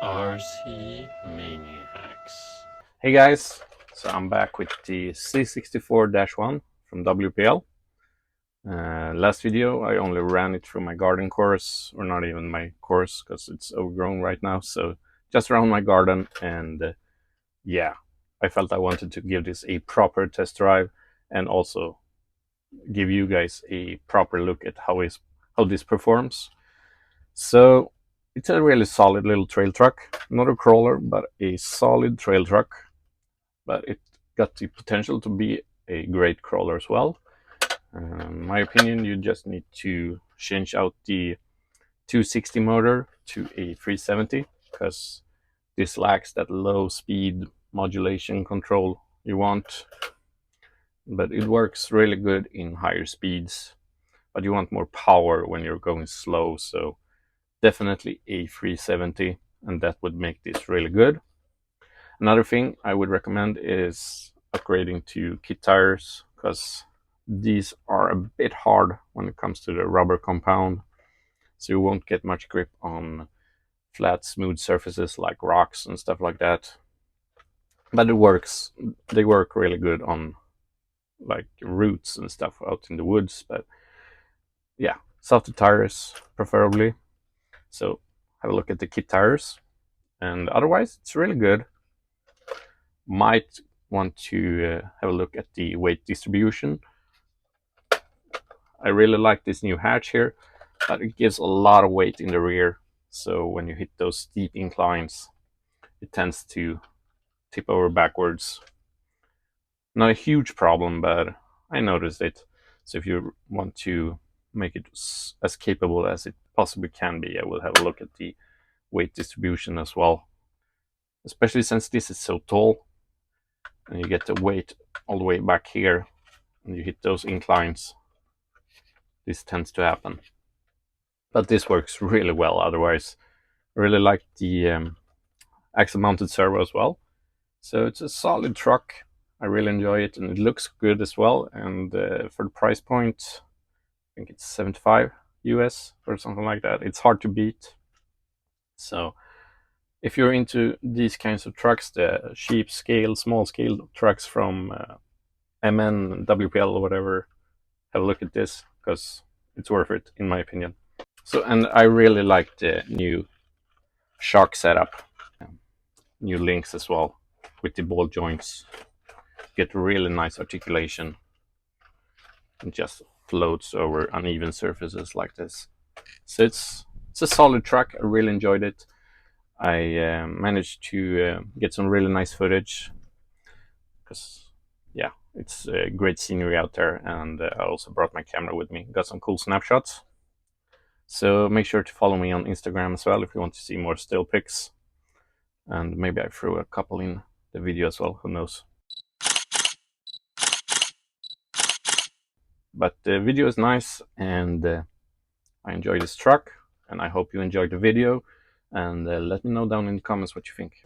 RC Maniacs. Hey guys, so I'm back with the C64-1 from WPL. Last video I only ran it through my garden course, or not even my course because it's overgrown right now, so just around my garden. And yeah, I felt I wanted to give this a proper test drive and also give you guys a proper look at how this performs. So it's a really solid little trail truck, not a crawler but a solid trail truck, but it got the potential to be a great crawler as well. In my opinion, you just need to change out the 260 motor to a 370 because this lacks that low speed modulation control you want. But it works really good in higher speeds, but you want more power when you're going slow, so definitely a 370, and that would make this really good. Another thing I would recommend is upgrading to kit tires, because these are a bit hard when it comes to the rubber compound, so you won't get much grip on flat, smooth surfaces like rocks and stuff like that. But it works. They work really good on like roots and stuff out in the woods. But yeah, softer tires preferably. So have a look at the kit tires, and otherwise it's really good. Might want to have a look at the weight distribution. I really like this new hatch here, but it gives a lot of weight in the rear, so when you hit those steep inclines it tends to tip over backwards. Not a huge problem, but I noticed it. So if you want to make it as capable as it possibly can be, I will have a look at the weight distribution as well, especially since this is so tall and you get the weight all the way back here and you hit those inclines. This tends to happen, but this works really well. Otherwise, I really like the axle mounted servo as well. So it's a solid truck. I really enjoy it, and it looks good as well. And for the price point, I think it's 75 US or something like that. It's hard to beat. So if you're into these kinds of trucks, the cheap scale, small scale trucks from MN, WPL or whatever, have a look at this because it's worth it in my opinion. So, and I really like the new shock setup, new links as well with the ball joints. Get really nice articulation and just floats over uneven surfaces like this. So it's a solid truck. I really enjoyed it. I managed to get some really nice footage because yeah, it's great scenery out there, and I also brought my camera with me. Got some cool snapshots. So make sure to follow me on Instagram as well if you want to see more still pics, and maybe I threw a couple in the video as well, who knows. But the video is nice, and I enjoy this truck, and I hope you enjoyed the video, and let me know down in the comments what you think.